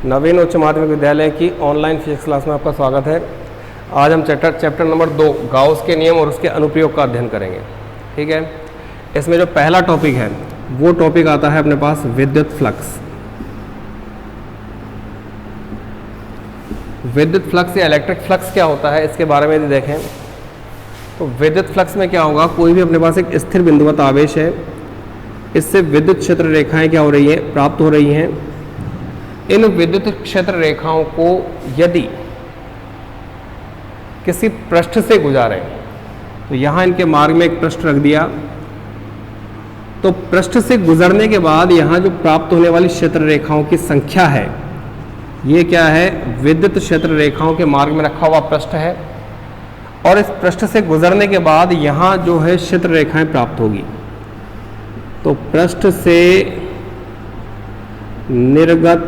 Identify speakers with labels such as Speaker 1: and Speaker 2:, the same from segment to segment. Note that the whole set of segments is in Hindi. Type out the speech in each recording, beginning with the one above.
Speaker 1: नवीन उच्च माध्यमिक विद्यालय की ऑनलाइन फिजिक्स क्लास में आपका स्वागत है। आज हम चैप्टर नंबर 2 गाउस के नियम और उसके अनुप्रयोग का अध्ययन करेंगे। ठीक है, इसमें जो पहला टॉपिक है वो टॉपिक आता है अपने पास विद्युत फ्लक्स। विद्युत फ्लक्स या इलेक्ट्रिक फ्लक्स क्या होता है इसके बारे में यदि देखें तो विद्युत फ्लक्स में क्या होगा, कोई भी अपने पास एक स्थिर बिंदुवत आवेश है, इससे विद्युत क्षेत्र रेखाएं क्या हो रही हैं, प्राप्त हो रही हैं। इन विद्युत क्षेत्र रेखाओं को यदि किसी पृष्ठ से गुजारें तो यहां इनके मार्ग में एक पृष्ठ रख दिया, तो पृष्ठ से गुजरने के बाद यहां जो प्राप्त होने वाली क्षेत्र रेखाओं की संख्या है, ये क्या है, विद्युत क्षेत्र रेखाओं के मार्ग में रखा हुआ पृष्ठ है। और इस पृष्ठ से गुजरने के बाद यहां जो है क्षेत्र रेखाएं प्राप्त होगी। तो पृष्ठ से निर्गत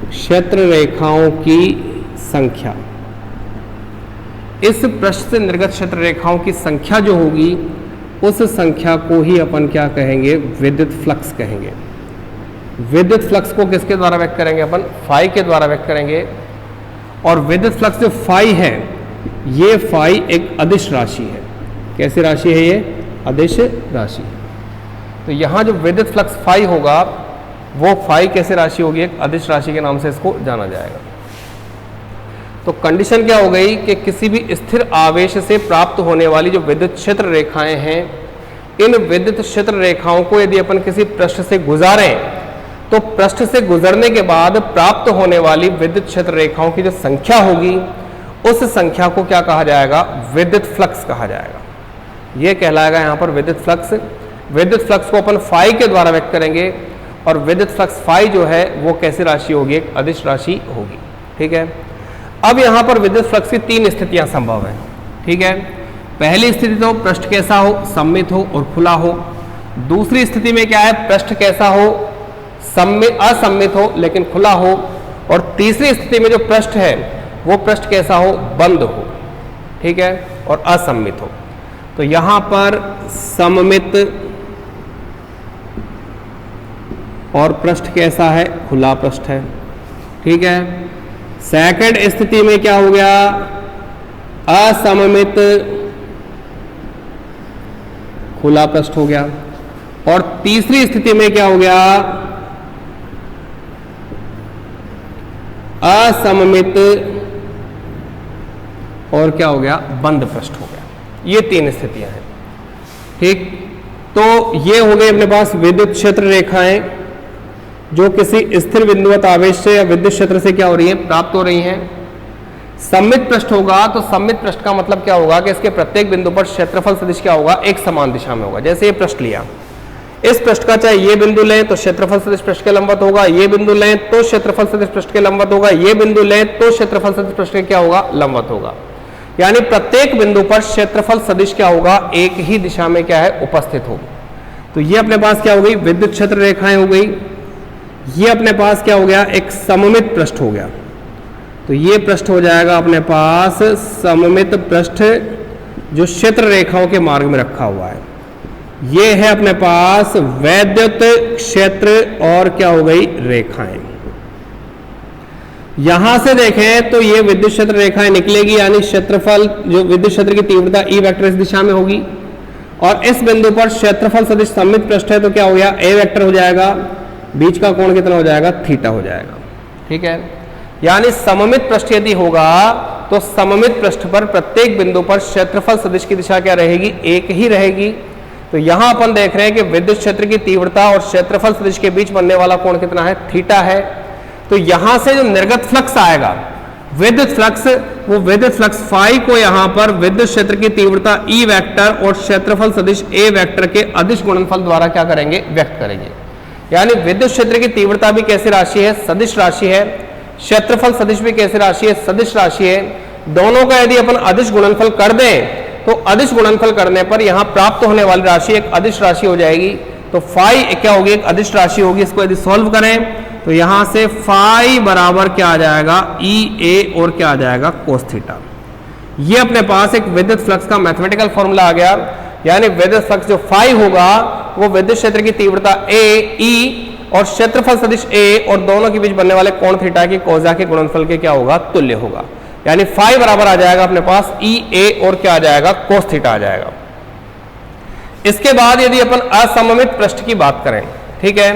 Speaker 1: क्षेत्र रेखाओं की संख्या, इस पृष्ठ से निर्गत क्षेत्र रेखाओं की संख्या जो होगी उस संख्या को ही अपन क्या कहेंगे, विद्युत फ्लक्स कहेंगे। विद्युत फ्लक्स को किसके द्वारा व्यक्त करेंगे, अपन फाई के द्वारा व्यक्त करेंगे। और विद्युत फ्लक्स जो फाई है, ये फाई एक अदिश राशि है। कैसी राशि है ये, अदिश राशि। तो यहाँ जो विद्युत फ्लक्स फाई होगा वो फाई कैसे राशि होगी, एक अदिश राशि के नाम से इसको जाना जाएगा। तो कंडीशन क्या हो गई कि किसी भी स्थिर आवेश से प्राप्त होने वाली जो विद्युत क्षेत्र रेखाएं हैं, इन विद्युत क्षेत्र रेखाओं को यदि अपन किसी पृष्ठ से गुजारें तो पृष्ठ से गुजरने के बाद प्राप्त होने वाली विद्युत क्षेत्र रेखाओं की जो संख्या होगी उस संख्या को क्या कहा जाएगा, विद्युत फ्लक्स कहा जाएगा। यह कहलाएगा यहाँ पर विद्युत फ्लक्स। विद्युत फ्लक्स को अपन फाई के द्वारा व्यक्त करेंगे और विद्युत फ्लक्स फाई जो है वो कैसी राशि होगी, एक अदिश राशि होगी। ठीक है, अब यहाँ पर विद्युत फ्लक्स की 3 स्थितियां संभव है। ठीक है, पहली स्थिति तो पृष्ठ कैसा हो, सममित हो और खुला हो। दूसरी स्थिति में क्या है, पृष्ठ कैसा हो, असममित हो लेकिन खुला हो। और तीसरी स्थिति में जो पृष्ठ है वो पृष्ठ कैसा हो, बंद हो। ठीक है, और असममित हो। तो यहां पर सममित और पृष्ठ कैसा है, खुला पृष्ठ है। ठीक है, सेकंड स्थिति में क्या हो गया, असममित खुला पृष्ठ हो गया। और तीसरी स्थिति में क्या हो गया, असममित और क्या हो गया, बंद पृष्ठ हो गया। ये 3 स्थितियां हैं। ठीक, तो ये हो गई अपने पास विद्युत क्षेत्र रेखाएं जो किसी स्थिर बिंदुवत आवेश से या विद्युत क्षेत्र से क्या हो रही हैं, प्राप्त हो रही हैं। सममित पृष्ठ होगा तो सममित पृष्ठ का मतलब क्या होगा कि इसके प्रत्येक बिंदु पर क्षेत्रफल सदिश क्या होगा, एक समान दिशा में होगा। जैसे ये पृष्ठ लिया, इस पृष्ठ का चाहे ये बिंदु लें तो क्षेत्रफल सदिश पृष्ठ के लंबवत होगा, ये बिंदु लें तो क्षेत्रफल सदिश पृष्ठ के लंबवत होगा, ये बिंदु लें तो क्षेत्रफल सदिश पृष्ठ के क्या होगा, लंबवत होगा। यानी प्रत्येक बिंदु पर क्षेत्रफल सदिश क्या होगा, एक ही दिशा में क्या है, उपस्थित होगा। तो ये अपने पास क्या हो गई, विद्युत क्षेत्र रेखाएं हो गई। ये अपने पास क्या हो गया, एक सममित पृष्ठ हो गया। तो ये पृष्ठ हो जाएगा अपने पास सममित पृष्ठ जो क्षेत्र रेखाओं के मार्ग में रखा हुआ है। ये है अपने पास वैद्युत क्षेत्र और क्या हो गई, रेखाएं। यहां से देखें तो ये विद्युत क्षेत्र रेखाएं निकलेगी, यानी क्षेत्रफल जो विद्युत क्षेत्र की तीव्रता ई वेक्टर इस दिशा में होगी। और इस बिंदु पर क्षेत्रफल सदिश सममित पृष्ठ है तो क्या हो गया, ए वेक्टर हो जाएगा, बीच का कोण कितना हो जाएगा, थीटा हो जाएगा। ठीक है, यानी सममित पृष्ठ यदि होगा तो सममित पृष्ठ पर प्रत्येक बिंदु पर क्षेत्रफल सदिश की दिशा क्या रहेगी, एक ही रहेगी। तो यहां अपन देख रहे हैं कि विद्युत क्षेत्र की तीव्रता और क्षेत्रफल सदिश के बीच बनने वाला कोण कितना है, थीटा है। तो यहां से जो निर्गत फ्लक्स आएगा, विद्युत फ्लक्स, वो विद्युत फ्लक्स फाई को यहां पर विद्युत क्षेत्र की तीव्रता ई वेक्टर और क्षेत्रफल सदिश ए वेक्टर के अदिश गुणनफल द्वारा क्या करेंगे, व्यक्त करेंगे। यानी विद्युत क्षेत्र की तीव्रता भी कैसी राशि है, सदिश राशि है। क्षेत्रफल सदिश भी कैसी राशि है, सदिश राशि है। दोनों का यदि अपन अदिश गुणनफल कर दें तो अदिश गुणनफल करने पर यहां प्राप्त होने वाली राशि एक अदिश राशि हो जाएगी। तो फाई क्या होगी, एक अदिश राशि होगी। इसको यदि सॉल्व करें तो यहां से फाई बराबर क्या आ जाएगा, ई ए और क्या आ जाएगा, कोस थीटा। ये अपने पास एक विद्युत फ्लक्स का मैथमेटिकल फॉर्मूला आ गया। यानी विद्युत फ्लक्स जो फाई होगा वो विद्युत क्षेत्र की तीव्रता ए ई और क्षेत्रफल सदिश ए और दोनों के बीच बनने वाले कोण थीटा की कोजा के गुणनफल के क्या होगा, तुल्य होगा। यानी फाई बराबर आ जाएगा अपने पास ई ए और क्या आ जाएगा, कोस थीटा आ जाएगा। इसके बाद यदि अपन असममित पृष्ठ की बात करें, ठीक है,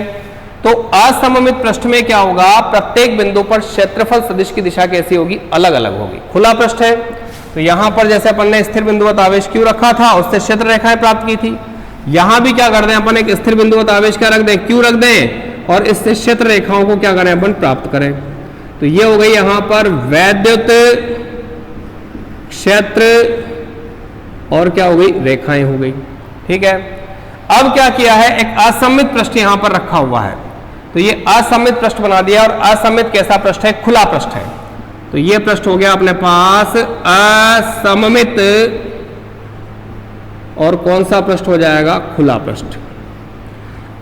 Speaker 1: तो असममित पृष्ठ में क्या होगा, प्रत्येक बिंदु पर क्षेत्रफल सदिश की दिशा कैसी होगी, अलग अलग होगी। खुला पृष्ठ है तो यहां पर जैसे अपन ने स्थिर बिंदुवत आवेश क्यों रखा था, उससे क्षेत्र रेखाएं प्राप्त की थी। यहां भी क्या कर दें अपन, एक स्थिर बिंदुवत आवेश क्या रख दें, क्यों रख दें, और इससे क्षेत्र रेखाओं को क्या करें अपन, प्राप्त करें। तो ये हो गई यहां पर वैद्युत क्षेत्र और क्या हो गई, रेखाएं हो गई। ठीक है, अब क्या किया है, एक असममित पृष्ठ यहां पर रखा हुआ है, तो ये असममित पृष्ठ बना दिया। और असममित कैसा पृष्ठ है, खुला पृष्ठ है। तो ये पृष्ठ हो गया अपने पास असममित, और कौन सा पृष्ठ हो जाएगा, खुला पृष्ठ।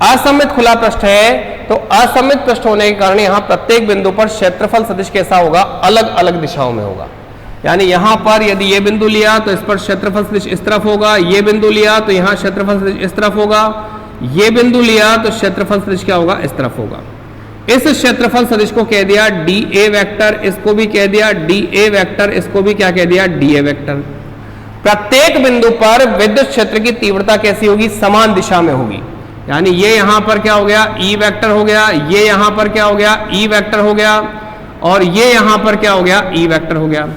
Speaker 1: असममित खुला पृष्ठ है, तो असममित पृष्ठ होने के कारण यहां प्रत्येक बिंदु पर क्षेत्रफल सदिश कैसा होगा, अलग अलग दिशाओं में होगा। यानी यहां पर यदि ये बिंदु लिया तो इस पर क्षेत्रफल सदिश इस तरफ होगा, ये बिंदु लिया तो यहां क्षेत्रफल सदिश इस तरफ होगा, ये बिंदु लिया तो क्षेत्रफल सदिश क्या होगा, इस तरफ होगा। इस क्षेत्रफल सदिश को कह दिया डी ए वेक्टर, इसको भी कह दिया डी ए वेक्टर, इसको भी क्या कह दिया, डी ए वेक्टर। प्रत्येक बिंदु पर विद्युत क्षेत्र की तीव्रता कैसी होगी, समान दिशा में होगी। यानी ये यहां पर क्या हो गया, ई वेक्टर हो गया, ये यहां पर क्या हो गया, ई वेक्टर हो गया, और ये यहां पर क्या हो गया, ई वेक्टर हो गया।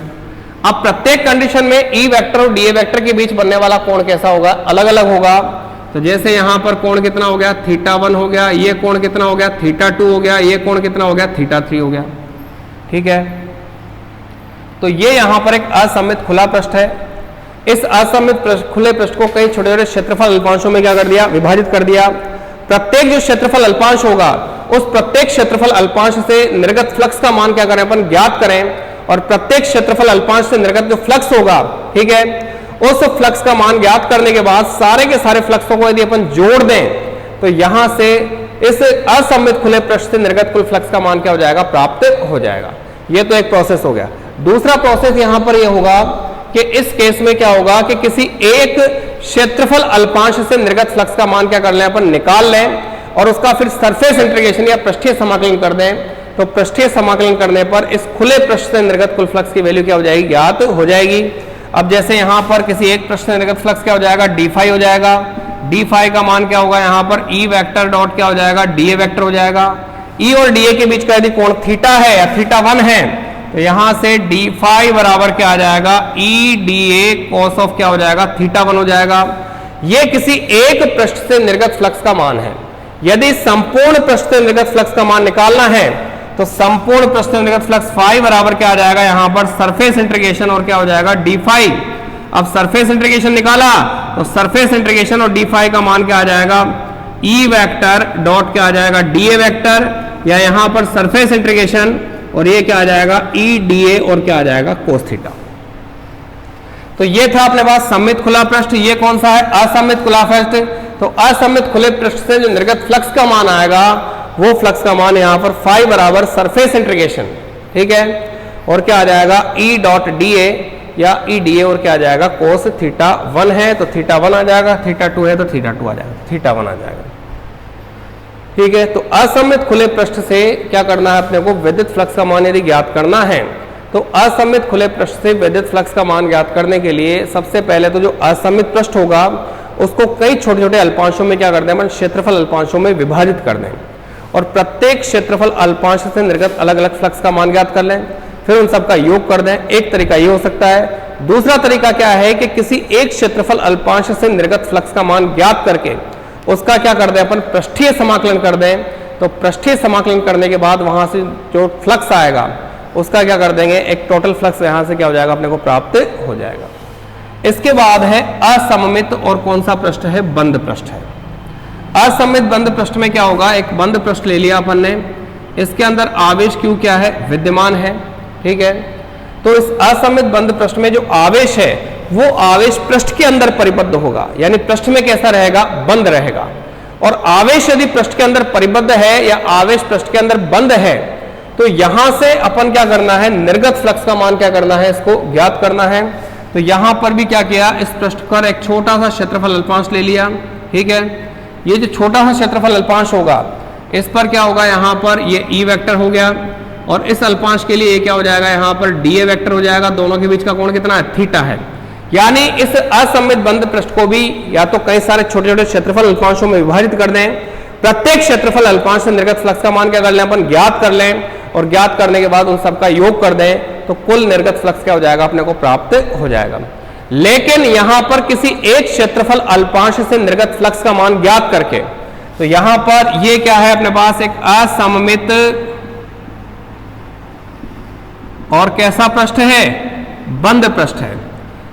Speaker 1: अब प्रत्येक कंडीशन में ई वेक्टर और डी ए वेक्टर के बीच बनने वाला कोण कैसा होगा, अलग अलग होगा। तो जैसे यहां पर कोण कितना हो गया, θ1 हो गया, ये कोण कितना हो गया, θ2 हो गया, ये कोण कितना हो गया, θ3 हो गया। ठीक है, तो ये यहां पर एक असममित खुला पृष्ठ है। इस असममित खुले पृष्ठ को कई छोटे छोटे क्षेत्रफल अल्पांशों में क्या कर दिया, विभाजित कर दिया। प्रत्येक जो क्षेत्रफल अल्पांश होगा, उस प्रत्येक क्षेत्रफल अल्पांश से निर्गत फ्लक्स का मान क्या करें अपन, ज्ञात करें। और प्रत्येक क्षेत्रफल अल्पांश से निर्गत जो फ्लक्स होगा, ठीक है, उस फ्लक्स का मान ज्ञात करने के बाद सारे के सारे फ्लक्सों को यदि अपन जोड़ दें तो यहां से इस असममित खुले पृष्ठ से निर्गत कुल फ्लक्स का मान क्या हो जाएगा, प्राप्त हो जाएगा। ये तो एक प्रोसेस हो गया। दूसरा प्रोसेस यहां पर यह होगा कि इस केस में क्या होगा कि किसी एक क्षेत्रफल अल्पांश से निर्गत फ्लक्स का मान क्या कर लें अपन, निकाल लें, और उसका फिर सरफेस इंटीग्रेशन या पृष्ठीय समाकलन कर दें। तो पृष्ठीय समाकलन करने पर इस खुले पृष्ठ से निर्गत कुल फ्लक्स की वैल्यू क्या हो जाएगी, ज्ञात हो जाएगी। अब जैसे यहां पर किसी एक पृष्ठ से निर्गत फ्लक्स क्या हो जाएगा, डी फाई हो जाएगा। डी फाई का मान क्या होगा, यहां पर ई वेक्टर डॉट क्या हो जाएगा, डी ए वेक्टर हो जाएगा। ई और डी ए के बीच का यदि कोण थीटा है या θ1 है, तो यहां से डी फाई बराबर क्या आ जाएगा, E D A cos of क्या हो जाएगा, θ1 हो जाएगा। ये किसी एक पृष्ठ से निर्गत फ्लक्स का मान है। यदि संपूर्ण पृष्ठ से निर्गत फ्लक्स का मान निकालना है तो संपूर्ण पृष्ठ से निर्गत फ्लक्स फाई बराबर क्या आ जाएगा, यहां पर सरफेस इंटीग्रेशन और क्या हो जाएगा, डी फाई। अब सरफेस इंटीग्रेशन निकाला तो सरफेस इंटीग्रेशन और डी फाई का मान क्या आ जाएगा, ई वेक्टर डॉट क्या आ जाएगा, डी ए वेक्टर, या यहां पर सरफेस इंटीग्रेशन और ये क्या आ जाएगा, ई डी ए और क्या आ जाएगा, कोस थीटा। तो ये था अपने पास सममित खुला पृष्ठ। ये कौन सा है, असममित खुला पृष्ठ। तो असममित खुले पृष्ठ से जो निर्गत फ्लक्स का मान आएगा, वो फ्लक्स का मान यहां पर फाई बराबर सरफेस इंटीग्रेशन, ठीक है, और क्या आ जाएगा, ई डॉट डी ए या ई डी ए, और क्या आ जाएगा, कोस θ1 है तो θ1 आ जाएगा, θ2 है तो θ2 आ जाएगा, θ1 आ जाएगा। ठीक है, तो असममित खुले पृष्ठ से क्या करना है अपने को, विद्युत फ्लक्स का मान यदि ज्ञात करना है तो असममित खुले पृष्ठ से विद्युत फ्लक्स का मान ज्ञात करने के लिए सबसे पहले तो जो असममित पृष्ठ होगा उसको कई छोटे छोटे अल्पांशों में क्या कर दें, क्षेत्रफल अल्पांशों में विभाजित कर दें, और प्रत्येक क्षेत्रफल अल्पांश से निर्गत अलग अलग फ्लक्स का मान ज्ञात कर लें, फिर उन सबका योग कर दें। एक तरीका ये हो सकता है। दूसरा तरीका क्या है कि किसी एक क्षेत्रफल अल्पांश से निर्गत फ्लक्स का मान ज्ञात करके उसका क्या कर दें अपन, पृष्ठीय समाकलन कर दें। तो पृष्ठीय समाकलन करने के बाद वहां से जो फ्लक्स आएगा उसका क्या कर देंगे, एक टोटल फ्लक्स यहां से क्या हो जाएगा, अपने को प्राप्त हो जाएगा। इसके बाद है असममित, और कौन सा पृष्ठ है, बंद पृष्ठ है। असममित बंद पृष्ठ में क्या होगा, एक बंद पृष्ठ ले लिया अपन ने, इसके अंदर आवेश क्यू क्या है, विद्यमान है, ठीक है। तो इस असममित बंद पृष्ठ में जो आवेश है वो आवेश पृष्ठ के अंदर परिबद्ध होगा, यानी पृष्ठ में कैसा रहेगा, बंद रहेगा। और आवेश यदि पृष्ठ के अंदर परिबद्ध है या आवेश पृष्ठ के अंदर बंद है, तो यहां से अपन क्या करना है, निर्गत फ्लक्स का मान क्या करना है, इसको ज्ञात करना है। तो यहां पर भी क्या किया, इस पृष्ठ पर एक छोटा सा क्षेत्रफल अल्पांश ले लिया, ठीक है। ये जो छोटा सा क्षेत्रफल अल्पांश होगा इस पर क्या होगा, यहाँ पर ये ई वेक्टर हो गया, और इस अल्पांश के लिए ये क्या हो जाएगा, यहाँ पर डीए वेक्टर हो जाएगा। दोनों के बीच का कोण कितना है, थीटा है। यानी इस असममित बंद पृष्ठ को भी या तो कई सारे छोटे छोटे क्षेत्रफल अल्पांशों में विभाजित कर दें, प्रत्येक क्षेत्रफल अल्पांश से निर्गत फ्लक्स का मान क्या कर लें, अपन ज्ञात कर लें, और ज्ञात करने के बाद उन सबका योग कर दें तो कुल निर्गत फ्लक्स क्या हो जाएगा, अपने को प्राप्त हो जाएगा। लेकिन यहां पर किसी एक क्षेत्रफल अल्पांश से निर्गत फ्लक्स का मान ज्ञात करके, तो यहां पर ये क्या है, अपने पास एक असममित और कैसा पृष्ठ है, बंद पृष्ठ है।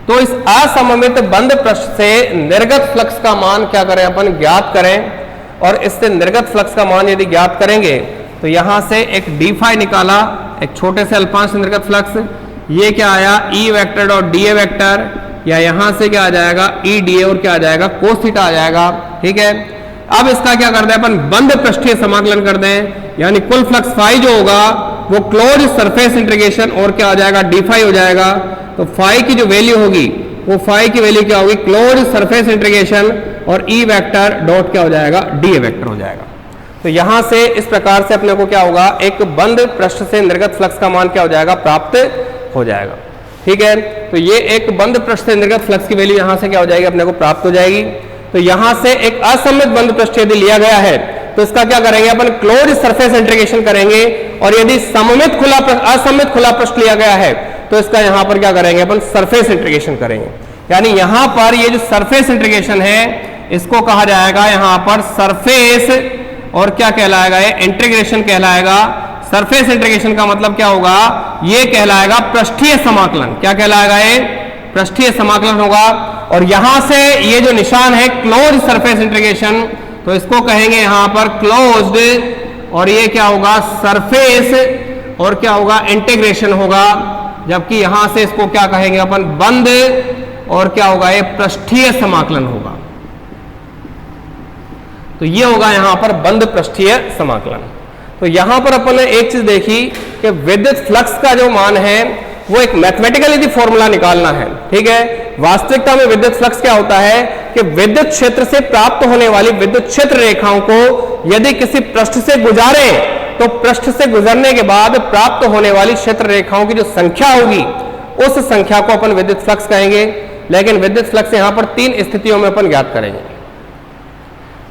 Speaker 1: तो इस असममित बंद पृष्ठ से निर्गत फ्लक्स का मान क्या करें, अपन ज्ञात करें, और इससे निर्गत फ्लक्स का मान यदि ज्ञात करेंगे तो यहां से एक डी फाई निकाला, एक छोटे से अल्पांश से निर्गत फ्लक्स, ये क्या आया, E vector dot DA vector, या यहां से क्या आ जाएगा, ई डीए, और क्या आ जाएगा, कोस थीटा आ जाएगा। ठीक है, अब इसका क्या कर दें अपन, बंद पृष्ठीय समाकलन कर दें, यानी कुल फ्लक्स फाई जो होगा वो क्लोज सरफेस इंटीग्रेशन और क्या आ जाएगा, डी फाई हो जाएगा। तो फाई की जो वैल्यू होगी वो फाई की वैल्यू क्या होगी, क्लोज सरफेस इंटीग्रेशन और ई वेक्टर डॉट क्या हो जाएगा, डी वेक्टर हो जाएगा। तो यहां से इस प्रकार से अपने को क्या होगा, एक बंद पृष्ठ से निर्गत फ्लक्स का मान क्या हो जाएगा, प्राप्त हो जाएगा। ठीक है, तो ये एक बंद पृष्ठ से निर्गत फ्लक्स की वैल्यू यहां से क्या हो जाएगी, अपने को प्राप्त हो जाएगी। तो यहां से एक असममित बंद पृष्ठ यदि लिया गया है तो इसका क्या करेंगे, अपन क्लोज सरफेस इंटीग्रेशन करेंगे, और यदि सममित खुला असममित खुला पृष्ठ लिया गया है तो इसका यहां पर क्या करेंगे, अपन सरफेस इंटीग्रेशन करेंगे। यानी यहां पर ये जो सरफेस इंटीग्रेशन है इसको कहा जाएगा यहां पर सरफेस, और क्या कहलाएगा, ये इंटीग्रेशन कहलाएगा। सरफेस इंटीग्रेशन का मतलब क्या होगा, ये कहलाएगा पृष्ठीय समाकलन। क्या कहलाएगा, ये पृष्ठीय समाकलन होगा। और यहां से ये जो निशान है क्लोज सरफेस इंटीग्रेशन, तो इसको कहेंगे यहां पर क्लोज्ड, और ये क्या होगा, सरफेस, और क्या होगा, इंटीग्रेशन होगा। जबकि यहां से इसको क्या कहेंगे अपन, बंद, और क्या होगा, ये पृष्ठीय समाकलन होगा। तो ये होगा यहां पर बंद पृष्ठीय समाकलन। तो यहां पर अपन ने एक चीज देखी कि विद्युत फ्लक्स का जो मान है वो एक मैथमेटिकल यदि फॉर्मूला निकालना है। ठीक है, वास्तविकता में विद्युत फ्लक्स क्या होता है कि विद्युत क्षेत्र से प्राप्त होने वाली विद्युत क्षेत्र रेखाओं को यदि किसी पृष्ठ से गुजारे तो पृष्ठ से गुजरने के बाद प्राप्त होने वाली क्षेत्र रेखाओं की जो संख्या होगी उस संख्या को अपन विद्युत फ्लक्स कहेंगे। लेकिन विद्युत फ्लक्स यहां पर तीन स्थितियों में अपन ज्ञात करेंगे।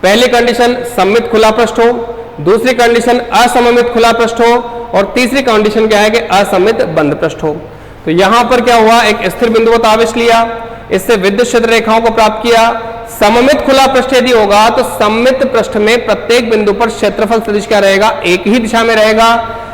Speaker 1: पहली कंडीशन सममित खुला पृष्ठ हो, दूसरी कंडीशन असममित खुला पृष्ठ हो, और तीसरी कंडीशन क्या है कि असममित बंद पृष्ठ हो। तो यहां पर क्या हुआ, एक स्थिर बिंदुवत आवेश लिया, इससे विद्युत क्षेत्र रेखाओं को प्राप्त किया। सममित खुला पृष्ठ यदि होगा तो सममित पृष्ठ में प्रत्येक बिंदु पर क्षेत्रफल सदिश क्या रहेगा, एक ही दिशा में रहेगा।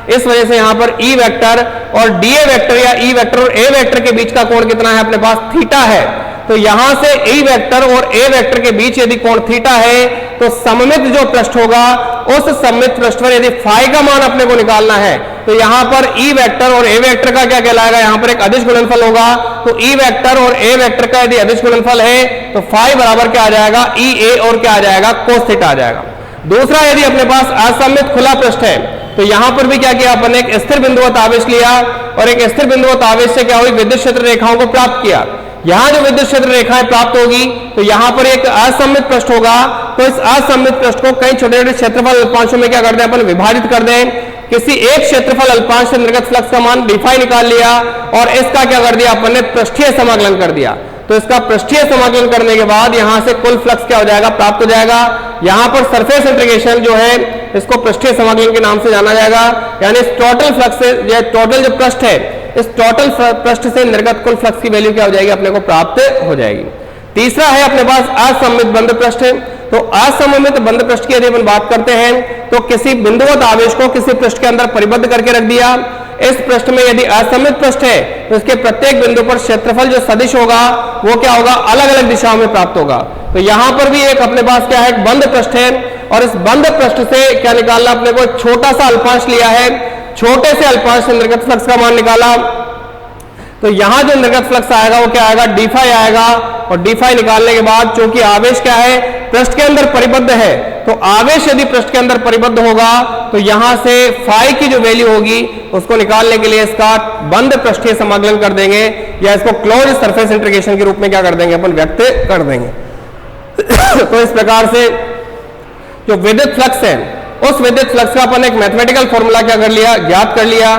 Speaker 1: इस वजह से यहां पर ई वेक्टर और डीए वेक्टर या ई वेक्टर और ए वेक्टर के बीच का कोण कितना है, अपने पास थीटा है। तो यहां से ई वेक्टर और ए वेक्टर के बीच यदि कोण थीटा है तो सममित जो पृष्ठ होगा उस सममित पृष्ठ पर यदि फाई का मान अपने को निकालना है तो यहां पर ई वेक्टर और ए वेक्टर का क्या कहलाएगा, यहां पर एक अदिश गुणनफल होगा। तो ई वेक्टर और ए वेक्टर का यदि अदिश गुणनफल है तो फाई बराबर क्या आ जाएगा, ई ए, और क्या आ जाएगा, कोस थीटा आ जाएगा। दूसरा, यदि अपने पास असममित खुला पृष्ठ है तो यहां पर भी क्या किया अपन, एक स्थिर बिंदुवत आवेश लिया, और एक स्थिर बिंदुवत आवेश से क्या हुई, विद्युत क्षेत्र रेखाओं को प्राप्त किया। यहां जो विद्युत क्षेत्र रेखाएं प्राप्त होगी तो यहां पर एक असममित पृष्ठ होगा। तो इस असममित पृष्ठ को कई छोटे छोटे क्षेत्रफल अल्पांशों में क्या कर दें, अपन विभाजित कर दें। किसी एक क्षेत्रफल अल्पांश से निर्गत फ्लक्स का मान डी फाई निकाल लिया, और इसका क्या कर दिया अपन ने, पृष्ठीय समाकलन कर दिया। तो इसका पृष्ठीय समाकलन करने के बाद यहां से कुल फ्लक्स क्या हो जाएगा, प्राप्त हो जाएगा। यहां पर सरफेस इंटीग्रेशन जो है इसको पृष्ठीय समाकलन के नाम से जाना जाएगा। यानी इस टोटल फ्लक्स से, ये टोटल जो पृष्ठ है, इस टोटल पृष्ठ से निर्गत कुल फ्लक्स की वैल्यू क्या हो जाएगी, अपने को प्राप्त हो जाएगी। तीसरा है अपने पास असममित बंद पृष्ठ। तो असममित बंद पृष्ठ की यदि अपन बात करते हैं तो किसी बिंदुवत आवेश को किसी पृष्ठ के अंदर परिबद्ध करके रख दिया। इस पृष्ठ में यदि असममित पृष्ठ है तो इसके प्रत्येक बिंदु पर क्षेत्रफल जो सदिश होगा वो क्या होगा, अलग अलग दिशाओं में प्राप्त होगा। तो यहां पर भी एक अपने पास क्या है, एक बंद पृष्ठ है, और इस बंद पृष्ठ से क्या निकालना, अपने को एक छोटा सा अल्पांश लिया है, छोटे से अल्पांश से निर्गत फ्लक्स का मान निकाला। तो यहां जो निर्गत फ्लक्स आएगा वो क्या आएगा, डी फाई आएगा, और डी फाई निकालने के बाद चूंकि आवेश क्या है, पृष्ठ के अंदर परिबद्ध है, तो आवेश यदि पृष्ठ के अंदर परिबद्ध होगा तो यहां से फाई की जो वैल्यू होगी उसको निकालने के लिए इसका बंद पृष्ठीय समाकलन कर देंगे, या इसको क्लोज सरफेस इंटीग्रेशन के रूप में क्या कर देंगे, अपन व्यक्त कर देंगे। तो इस प्रकार से जो विद्युत फ्लक्स है उस विद्युत फ्लक्स का अपन एक मैथमेटिकल फॉर्मूला क्या कर लिया, ज्ञात कर लिया।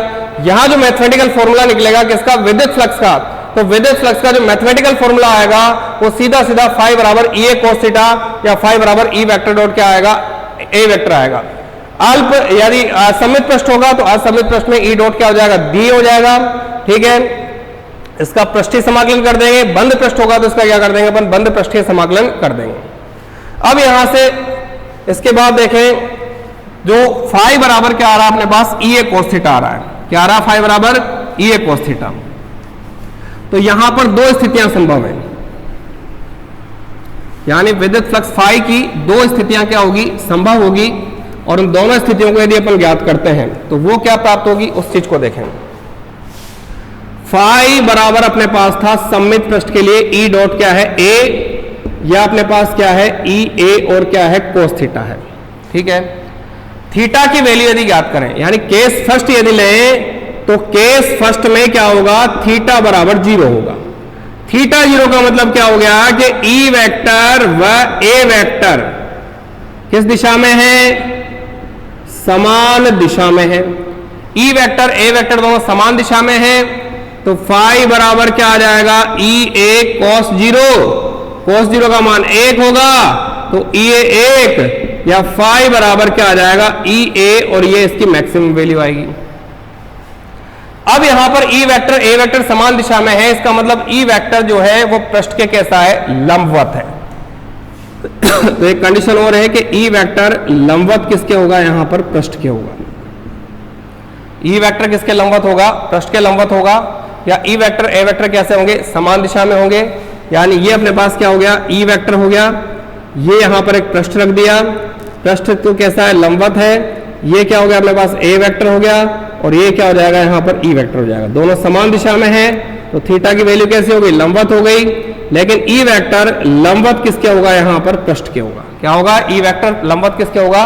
Speaker 1: यहां जो मैथमेटिकल फॉर्मूला निकलेगा किसका, विद्युत फ्लक्स का, तो विद्युत फ्लक्स का जो मैथमेटिकल फॉर्मूला आएगा वो सीधा सीधा फाई बराबर ई ए कोस थीटा या फाई बराबर ई वेक्टर डॉट क्या आएगा, ए वेक्टर आएगा। अल्प यदि असममित पृष्ठ होगा तो असममित पृष्ठ में ई डॉट क्या हो जाएगा, डी हो जाएगा। ठीक है, इसका पृष्ठीय समाकलन कर देंगे। बंद पृष्ठ होगा तो इसका क्या कर देंगे अपन, बंद पृष्ठीय समाकलन कर देंगे। अब यहां से इसके बाद देखें जो फाई बराबर क्या आ रहा है अपने पास, ई ए कोस थीटा आ रहा है। क्या आ रहा है, फाई बराबर ई ए कोस थीटा। तो यहां पर दो स्थितियां संभव है, यानी विद्युत फ्लक्स फाई की दो स्थितियां क्या होगी, संभव होगी। और उन दोनों स्थितियों को यदि अपन ज्ञात करते हैं तो वो क्या प्राप्त होगी, उस चीज को देखें। फाई बराबर अपने पास था सममित पृष्ठ के लिए ई डॉट क्या है, ए, या अपने पास क्या है, ई ए और क्या है, कोस थीटा है। ठीक है, थीटा की वैल्यू यदि ज्ञात करें, यानी केस फर्स्ट यदि लें तो केस फर्स्ट में क्या होगा, थीटा बराबर 0 होगा। थीटा 0 का मतलब क्या हो गया कि ई वेक्टर व ए वेक्टर किस दिशा में है, समान दिशा में है। ई वेक्टर ए वेक्टर दोनों समान दिशा में है, तो फाई बराबर क्या आ जाएगा, ई ए कॉस 0। कॉस 0 का मान 1 होगा, तो ई ए 1 या फाई बराबर क्या आ जाएगा, ई ए, और ये इसकी मैक्सिमम वैल्यू आएगी। अब यहां पर ई वेक्टर ए वेक्टर समान दिशा में है, इसका मतलब ई वेक्टर जो है वो पृष्ठ के कैसा है, लंबवत है। तो एक कंडीशन और है कि ई वेक्टर लंबवत किसके होगा, यहां पर पृष्ठ के होगा। ई वेक्टर किसके लंबवत होगा, पृष्ठ के लंबवत होगा। या ई वेक्टर ए वेक्टर कैसे होंगे, समान दिशा में होंगे। यानी ये अपने पास क्या हो गया, ई वेक्टर हो गया। ये यहां पर एक पृष्ठ रख दिया, पृष्ठ तो कैसा है, लंबवत है। ये क्या हो गया अपने पास, ए वेक्टर हो गया, और ये क्या हो जाएगा यहां पर, ई वेक्टर हो जाएगा। दोनों समान दिशा में है, तो थीटा की वैल्यू कैसे हो गई, लंबवत हो गई। लेकिन ई वेक्टर लंबवत किसके होगा, यहां पर पृष्ठ के होगा। क्या होगा, ई वेक्टर लंबवत किसके होगा,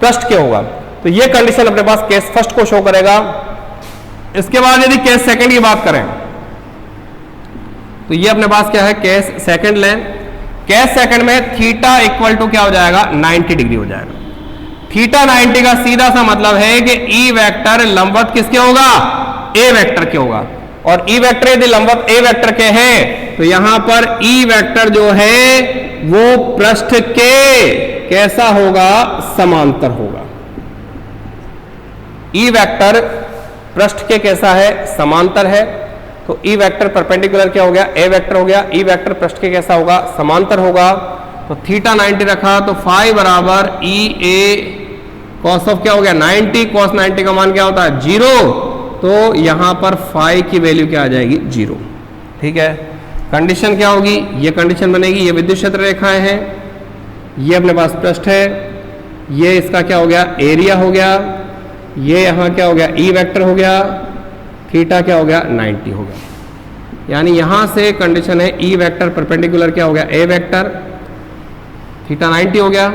Speaker 1: पृष्ठ के होगा। तो ये कंडीशन अपने पास केस फर्स्ट को शो करेगा। इसके बाद यदि केस सेकंड की बात करें तो ये अपने पास क्या है, केस सेकंड लें। केस सेकंड में थीटा इक्वल टू क्या हो जाएगा, 90 डिग्री हो जाएगा। थीटा 90 का सीधा सा मतलब है कि ई वेक्टर लंबवत किसके होगा, ए वेक्टर के होगा। और ई वेक्टर यदि लंबवत ए वेक्टर के हैं तो यहां पर ई वेक्टर जो है वो पृष्ठ के कैसा होगा, समांतर होगा। ई वेक्टर पृष्ठ के कैसा है, समांतर है। तो ई वेक्टर परपेंडिकुलर क्या हो गया, ए वेक्टर हो गया। ई वेक्टर पृष्ठ के कैसा होगा, समांतर होगा। तो थीटा 90 रखा तो फाई बराबर ई ए कॉस ऑफ क्या हो गया, 90। कॉस 90 का मान क्या होता है, 0। तो यहां पर फाई की वैल्यू क्या आ जाएगी, 0। ठीक है, कंडीशन क्या होगी, ये कंडीशन बनेगी। ये विद्युत क्षेत्र रेखाएं हैं, ये अपने पास पृष्ठ है, ये इसका क्या हो गया, एरिया हो गया। ये यहां क्या हो गया, ई वेक्टर हो गया। थीटा क्या हो गया, 90 हो गया। यानी यहां से कंडीशन है ई वेक्टर परपेंडिकुलर क्या हो गया, ए वेक्टर, थीटा 90 हो गया।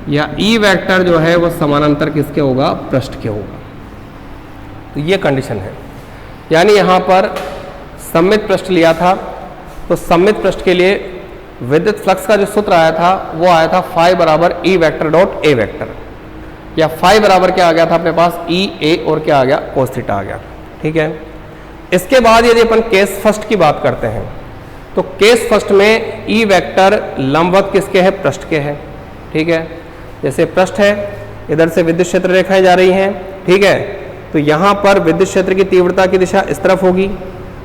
Speaker 1: या ई वेक्टर जो है वो समानांतर किसके होगा, पृष्ठ के होगा। तो ये कंडीशन है। यानी यहां पर सममित पृष्ठ लिया था, तो सममित पृष्ठ के लिए विद्युत फ्लक्स का जो सूत्र आया था वो आया था फाई बराबर E vector dot A vector. या फाई बराबर क्या आ गया था अपने पास, ई ए, और क्या आ गया, कोस थीटा आ गया। ठीक है, इसके बाद यदि अपन केस फर्स्ट की बात करते हैं तो केस फर्स्ट में ई वेक्टर लंबवत किसके है, पृष्ठ के है। ठीक है, जैसे पृष्ठ है, इधर से विद्युत क्षेत्र रेखाएं जा रही हैं। ठीक है, तो यहां पर विद्युत क्षेत्र की तीव्रता की दिशा इस तरफ होगी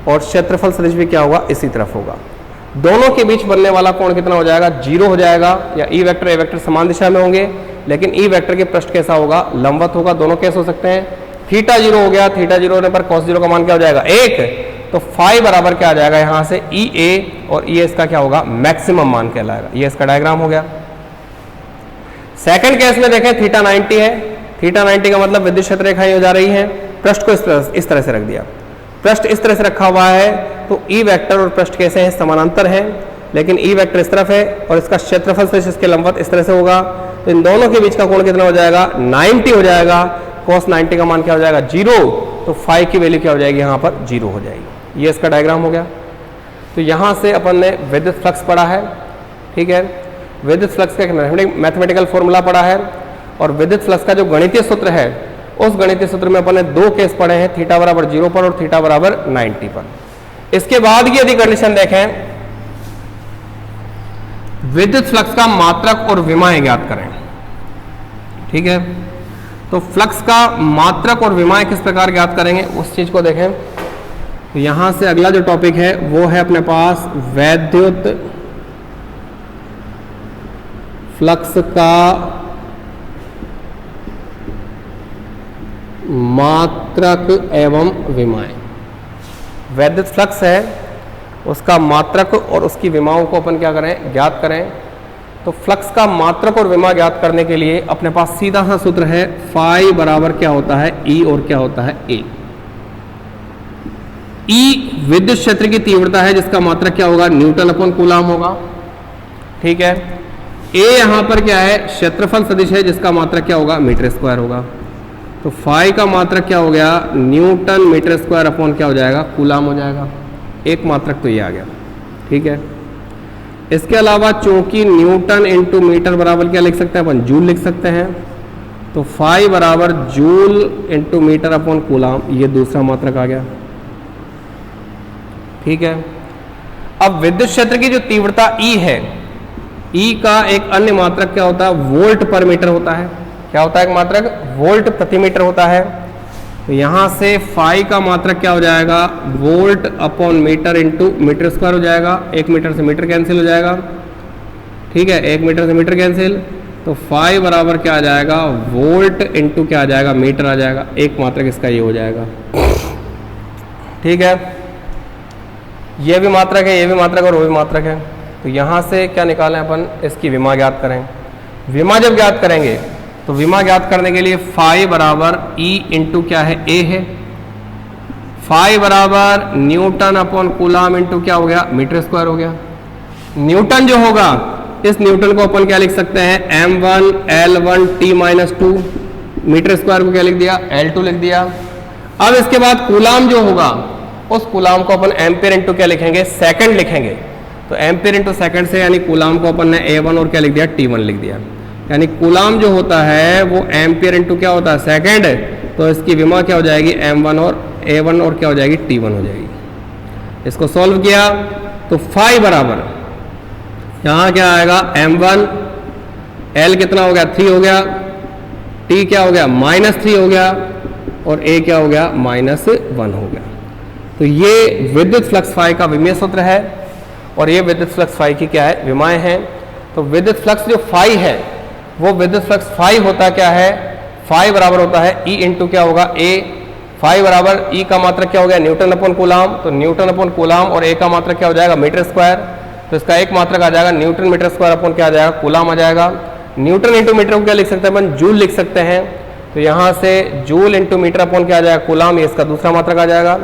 Speaker 1: और क्षेत्रफल सदिश भी क्या होगा, इसी तरफ होगा। दोनों के बीच बनने वाला कोण कितना हो जाएगा, 0 हो जाएगा। या ई वेक्टर ए वेक्टर समान दिशा में होंगे, लेकिन ई वेक्टर के पृष्ठ कैसा होगा, लंबवत होगा। दोनों कैसे हो सकते हैं, थीटा 0 हो गया। थीटा 0 होने पर कॉस 0 का मान क्या हो जाएगा, 1। तो फाई बराबर क्या आ जाएगा यहां से, ई ए, और ये इसका क्या होगा, मैक्सिमम मान कहलाएगा। ये इसका डायग्राम हो गया। सेकंड केस में देखें, थीटा 90 है। थीटा 90 का मतलब विद्युत क्षेत्र रेखाएं हो जा रही हैं। पृष्ठ को इस तरह से रख दिया, पृष्ठ इस तरह से रखा हुआ है, तो ई वेक्टर और पृष्ठ कैसे हैं, समानांतर हैं। लेकिन ई वेक्टर इस तरफ है और इसका क्षेत्रफल से इसके लंबवत इस तरह से होगा। तो इन दोनों के बीच का कोण कितना हो जाएगा, 90 हो जाएगा। cos 90 का मान क्या हो जाएगा, 0। तो फाई की वैल्यू क्या हो जाएगी, यहाँ पर 0 हो जाएगी। ये इसका डायग्राम हो गया। तो यहाँ से अपन ने विद्युत फ्लक्स पढ़ा है। ठीक है, विद्युत फ्लक्स का एक मैथमेटिकल फॉर्मूला पढ़ा है। और विद्युत फ्लक्स का जो गणितीय सूत्र है, उस गणितीय सूत्र में अपन ने दो केस पढ़े हैं, थीटा बराबर 0 पर और थीटा बराबर 90 पर। इसके बाद की यदि कंडीशन देखें, विद्युत फ्लक्स का मात्रक और विमाएं ज्ञात करें। ठीक है, तो फ्लक्स का मात्रक और विमाएं किस प्रकार ज्ञात करेंगे उस चीज को देखें। तो यहां से अगला जो टॉपिक है वो है अपने पास वैद्युत फ्लक्स का मात्रक एवं विमाएं। वैद्युत फ्लक्स है, उसका मात्रक और उसकी विमाओं को अपन क्या करें, ज्ञात करें। तो फ्लक्स का मात्रक और विमा ज्ञात करने के लिए अपने पास सीधा सा सूत्र है, फाई बराबर क्या होता है, ई और क्या होता है, ए। ई विद्युत क्षेत्र की तीव्रता है जिसका मात्रक क्या होगा, न्यूटन अपॉन कूलाम होगा। ठीक है, ए यहां पर क्या है, क्षेत्रफल सदिश है जिसका मात्रक क्या होगा, मीटर स्क्वायर होगा। तो फाई का मात्रक क्या हो गया, न्यूटन मीटर स्क्वायर अपॉन क्या हो जाएगा, कूलाम हो जाएगा। एक मात्रक तो ये आ गया। ठीक है, इसके अलावा चूंकि न्यूटन इंटू मीटर बराबर क्या लिख सकते हैं अपन, जूल लिख सकते हैं। तो फाई बराबर joule into metre upon coulomb, ये दूसरा मात्रक आ गया। ठीक है, अब विद्युत क्षेत्र की जो तीव्रता ई है, ई का एक अन्य मात्रक क्या होता है, वोल्ट पर मीटर होता है। क्या होता है एक मात्रक, वोल्ट प्रति मीटर होता है। तो यहां से फाई का मात्रक क्या हो जाएगा, volt upon metre into metre square हो जाएगा। एक मीटर से मीटर कैंसिल हो जाएगा। ठीक है, एक मीटर से मीटर कैंसिल, तो फाई बराबर क्या आ जाएगा, वोल्ट इंटू क्या आ जाएगा, मीटर आ जाएगा। एक मात्रक इसका ये हो जाएगा। ठीक है, ये भी मात्रक है, ये भी मात्रक और वो भी मात्रक है। तो यहां से क्या निकालें अपन, इसकी विमा ज्ञात करें। विमा जब ज्ञात करेंगे तो विमा ज्ञात करने के लिए फाई बराबर ई इंटू क्या है, ए है। फाई बराबर न्यूटन अपॉन कूलाम इंटू क्या हो गया, मीटर स्क्वायर हो गया। न्यूटन जो होगा, इस न्यूटन को अपन क्या लिख सकते हैं, m1 L1 T-2। Metre square को क्या लिख दिया, L2 लिख दिया। अब इसके बाद कूलाम जो होगा, उस कूलाम को अपन एम्पियर इंटू क्या लिखेंगे, सेकंड लिखेंगे। तो एम्पियर इंटू सेकंड से यानी कूलाम को अपन ने A1 और क्या लिख दिया, T1 लिख दिया। यानी कूलाम जो होता है वो एम्पियर इंटू क्या होता है, सेकंड। तो इसकी विमा क्या हो जाएगी, m1 और A1 और क्या हो जाएगी, T1 हो जाएगी। इसको सॉल्व किया तो फाई बराबर यहाँ क्या आएगा, m1 L कितना हो गया, 3 हो गया, T क्या हो गया, -3 हो गया, और A क्या हो गया, -1 हो गया। तो ये विद्युत फ्लक्स फाई का विमीय सूत्र है और ये विद्युत फ्लक्स फाई की क्या है, विमाएं हैं। तो विद्युत फ्लक्स जो फाई है वो विद्युत फ्लक्स फाई होता क्या है, फाई बराबर होता है ई इंटू क्या होगा, ए। फाई बराबर ई का मात्रक क्या हो गया, न्यूटन अपॉन कूलाम। तो न्यूटन अपॉन कूलाम और ए का मात्रक क्या हो जाएगा, मीटर स्क्वायर। तो इसका एक मात्रक आ जाएगा न्यूटन मीटर स्क्वायर अपॉन क्या आ जाएगा, कूलाम आ जाएगा। न्यूटन इंटू मीटर को क्या लिख सकते हैं अपन, जूल लिख सकते हैं। तो यहाँ से जूल इंटू मीटर अपॉन क्या आ जाएगा, कूलाम, ये इसका दूसरा मात्रक आ जाएगा।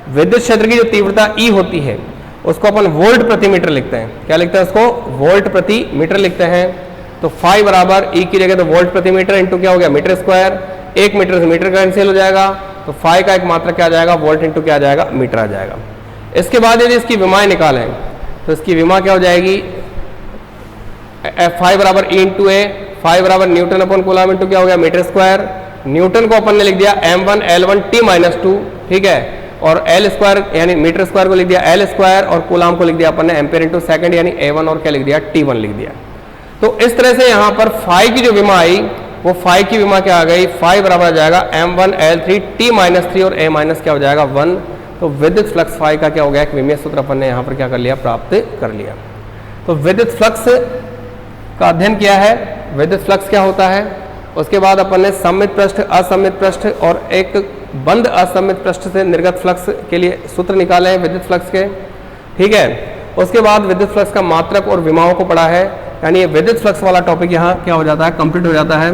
Speaker 1: विद्युत क्षेत्र की जो तीव्रता ई होती है उसको अपन वोल्ट प्रति मीटर लिखते हैं। क्या लिखते हैं उसको, वोल्ट प्रति मीटर लिखते हैं। तो फाई बराबर ई की जगह तो वोल्ट प्रति मीटर इंटू क्या हो गया, मीटर स्क्वायर। एक मीटर से मीटर कैंसिल हो जाएगा। तो फाई का एक मात्रक क्या आ जाएगा, वोल्ट इंटू क्या आ जाएगा, मीटर आ जाएगा। इसके बाद यदि इसकी विमाएं निकालें तो इसकी विमा क्या हो जाएगी, फाई बराबर ई इंटू ए। फाई बराबर न्यूटन अपॉन कूलाम इंटू क्या हो गया, मीटर स्क्वायर। न्यूटन को अपन ने लिख दिया m1 L1 T-2। ठीक है, और L स्क्वायर यानी मीटर स्क्वायर को लिख दिया L स्क्वायर, और कूलाम को लिख दिया अपन ने एम्पियर इंटू सेकंड यानी A1 और क्या लिख दिया, T1 लिख दिया। तो इस तरह से यहाँ पर फाई की जो विमा आई वो फाई की विमा क्या आ गई, फाई बराबर आ जाएगा m1 L3 T-3 और A माइनस क्या हो जाएगा 1। तो विद्युत फ्लक्स फाई का क्या हो गया, एक विमीय सूत्र अपन ने यहाँ पर क्या कर लिया, प्राप्त कर लिया। तो विद्युत फ्लक्स का अध्ययन किया है, विद्युत फ्लक्स क्या होता है। उसके बाद अपन ने सममित पृष्ठ, असममित पृष्ठ और एक बंद असममित पृष्ठ से निर्गत फ्लक्स के लिए सूत्र निकाले हैं विद्युत फ्लक्स के। ठीक है, उसके बाद विद्युत फ्लक्स का मात्रक और विमाओं को पढ़ा है। यानी ये विद्युत फ्लक्स वाला टॉपिक यहाँ क्या हो जाता है, कंप्लीट हो जाता है।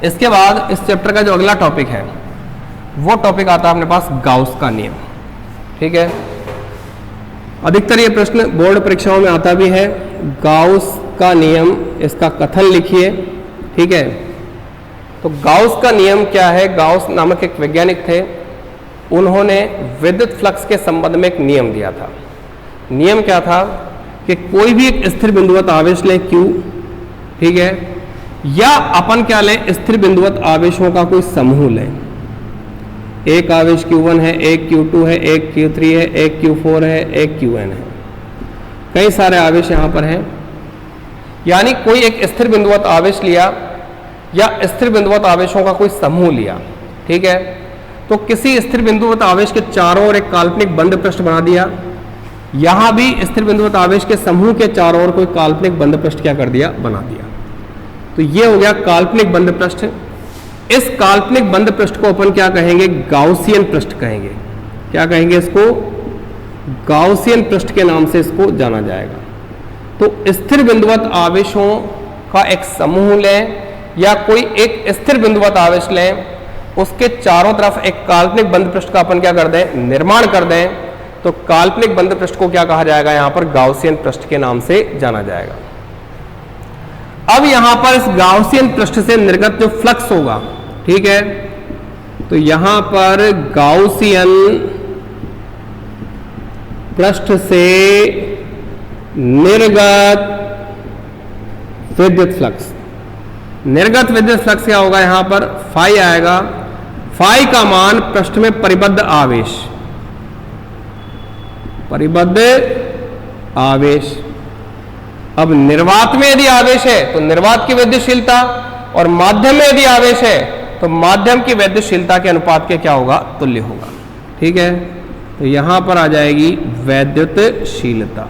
Speaker 1: इसके बाद इस चैप्टर का जो अगला टॉपिक है वो टॉपिक आता है अपने पास गाउस का नियम। ठीक है, अधिकतर ये प्रश्न बोर्ड परीक्षाओं में आता भी है। गाउस का नियम, इसका कथन लिखिए। ठीक है, तो गाउस का नियम क्या है। गाउस नामक एक वैज्ञानिक थे, उन्होंने विद्युत फ्लक्स के संबंध में एक नियम दिया था। नियम क्या था कि कोई भी एक स्थिर बिंदुवत आवेश लें Q, ठीक है, या अपन क्या लें, स्थिर बिंदुवत आवेशों का कोई समूह लें। एक आवेश Q1 है, एक Q2 है, एक Q3 है, एक Q4 है, एक Qn है, कई सारे आवेश यहां पर हैं। यानी कोई एक स्थिर बिंदुवत आवेश लिया या स्थिर बिंदुवत आवेशों का कोई समूह लिया, ठीक है। तो किसी स्थिर बिंदुवत आवेश के चारों ओर एक काल्पनिक बंद पृष्ठ बना दिया, यहां भी स्थिर बिंदुवत आवेश के समूह के चारों ओर कोई काल्पनिक बंद पृष्ठ क्या कर दिया, बना दिया। तो ये हो गया काल्पनिक बंद पृष्ठ। इस काल्पनिक बंद पृष्ठ को अपन क्या कहेंगे, गाउसियन पृष्ठ कहेंगे। क्या कहेंगे इसको, गाउसियन पृष्ठ के नाम से इसको जाना जाएगा। तो स्थिर बिंदुवत आवेशों का एक समूह लें या कोई एक स्थिर बिंदुवत आवेश लें, उसके चारों तरफ एक काल्पनिक बंद पृष्ठ का अपन क्या कर दें, निर्माण कर दें, तो काल्पनिक बंद पृष्ठ को क्या कहा जाएगा, यहां पर गाउसियन पृष्ठ के नाम से जाना जाएगा। अब यहां पर इस गाउसियन पृष्ठ से निर्गत जो फ्लक्स होगा, ठीक है, तो यहां पर गाउसियन पृष्ठ से निर्गत विद्युत फ्लक्स, निर्गत विद्युत फ्लक्स क्या होगा, यहां पर फाई आएगा। फाई का मान पृष्ठ में परिबद्ध आवेश, परिबद्ध आवेश। अब निर्वात में यदि आवेश है तो निर्वात की वैद्युतशीलता, और माध्यम में यदि आवेश है तो माध्यम की वैद्युतशीलता के अनुपात के क्या होगा, तुल्य होगा, ठीक है। तो यहां पर आ जाएगी वैद्युतशीलता।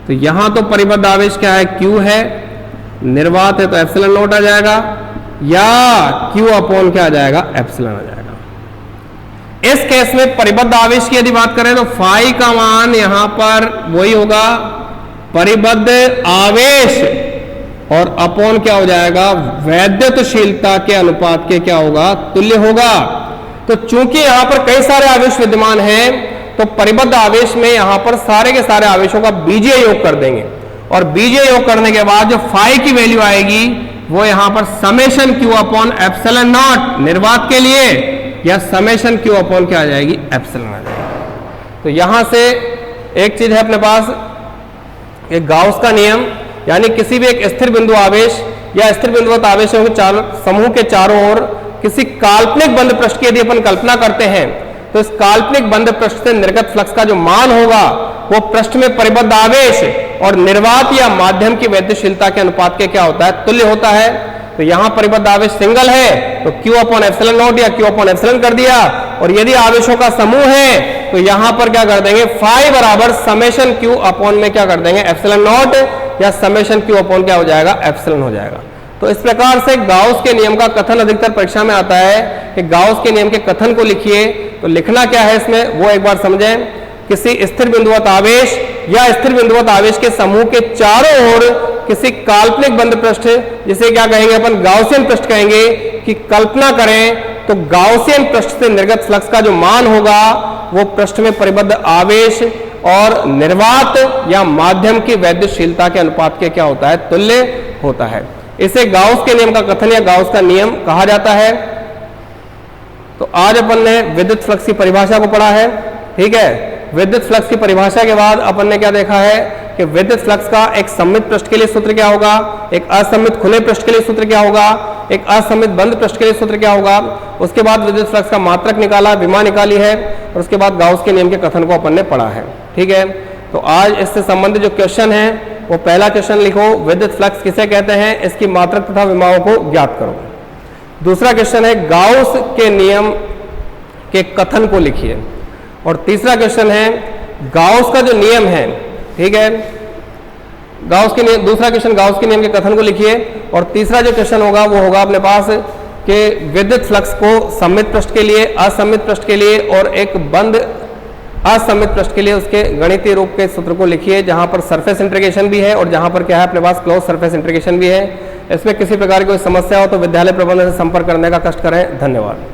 Speaker 1: तो यहां तो परिबद्ध आवेश क्या है, Q है, निर्वात है तो एप्सिलॉन नॉट आ जाएगा, या Q अपॉन क्या आ जाएगा, एप्सिलॉन आ जाएगा। इस केस में परिबद्ध आवेश की यदि बात करें तो फाई का मान यहां पर वही होगा, परिबद्ध आवेश, और अपॉन क्या हो जाएगा, वैद्युतशीलता के अनुपात के क्या होगा, तुल्य होगा। तो चूंकि यहां पर कई सारे आवेश विद्यमान हैं, तो परिबद्ध आवेश में यहां पर सारे के सारे आवेशों का बीजीय योग कर देंगे, और बीजीय योग करने के बाद जो फाई की वैल्यू आएगी वो यहां पर summation Q upon epsilon not निर्वात के लिए, या समेशन Q अपॉन क्या आ जाएगी, एप्सिलॉन आ जाएगी। तो यहां से एक चीज है अपने पास, एक गाउस का नियम, यानी किसी भी एक स्थिर बिंदु आवेश या स्थिर बिंदुवत आवेशों के समूह के चारों ओर किसी काल्पनिक बंद पृष्ठ की यदि अपन कल्पना करते हैं, तो इस काल्पनिक बंद पृष्ठ से निर्गत फ्लक्स का जो मान होगा वो पृष्ठ में परिबद्ध आवेश और निर्वात या माध्यम की वैद्युतशीलता के अनुपात के क्या होता है, तुल्य होता है। तो यहां परिबद्ध आवेश सिंगल है तो Q अपॉन एप्सिलॉन नॉट या Q अपॉन एप्सिलॉन कर दिया, और यदि आवेशों का समूह है तो यहां पर क्या कर देंगे, फाई बराबर समेशन Q अपॉन में क्या कर देंगे, एप्सिलॉन नॉट, या समेशन Q अपॉन क्या हो जाएगा, एप्सिलॉन हो जाएगा। तो इस प्रकार से गाउस के नियम का कथन अधिकतर परीक्षा में आता है कि गाउस के नियम के कथन को लिखिए। तो लिखना क्या है इसमें वो एक बार समझें। किसी स्थिर बिंदुवत आवेश या स्थिर बिंदुवत आवेश के समूह के चारों ओर किसी काल्पनिक बंद पृष्ठ, जिसे क्या कहेंगे अपन, गाउसियन पृष्ठ कहेंगे, की कल्पना करें, तो गाउसियन पृष्ठ से निर्गत फ्लक्स का जो मान होगा वो पृष्ठ में परिबद्ध आवेश और निर्वात या माध्यम की वैद्युतशीलता के अनुपात के क्या होता है, तुल्य होता है। इसे गाउस के नियम का कथन या गाउस का नियम कहा जाता है। तो आज अपन ने विद्युत फ्लक्स की परिभाषा को पढ़ा है, ठीक है। विद्युत फ्लक्स की परिभाषा के बाद अपन ने क्या देखा है कि विद्युत फ्लक्स का एक सममित पृष्ठ के लिए सूत्र क्या होगा, एक असममित खुले पृष्ठ के लिए सूत्र क्या होगा, एक असममित बंद पृष्ठ के लिए सूत्र क्या होगा। उसके बाद विद्युत फ्लक्स का मात्रक निकाला, विमा निकाली है, और उसके बाद गाउस के नियम के कथन को अपन ने पढ़ा है, ठीक है। तो आज इससे संबंधित जो क्वेश्चन है वो पहला क्वेश्चन लिखो, विद्युत फ्लक्स किसे कहते हैं, इसकी मात्रक तथा विमाओं को ज्ञात करो। दूसरा क्वेश्चन है गाउस के नियम के कथन को लिखिए, और तीसरा क्वेश्चन है गाउस का जो नियम है, ठीक है, गाउस के नियम, दूसरा क्वेश्चन गाउस के नियम के कथन को लिखिए, और तीसरा जो क्वेश्चन होगा वो होगा अपने पास कि विद्युत फ्लक्स को सममित पृष्ठ के लिए, असममित पृष्ठ के लिए और एक बंद असममित पृष्ठ के लिए उसके गणितीय रूप के सूत्र को लिखिए, जहां पर सरफेस इंटीग्रेशन भी है और जहां पर क्या है अपने पास क्लोज सरफेस इंटीग्रेशन भी है। इसमें किसी प्रकार की कोई समस्या हो तो विद्यालय प्रबंधन से संपर्क करने का कष्ट करें। धन्यवाद।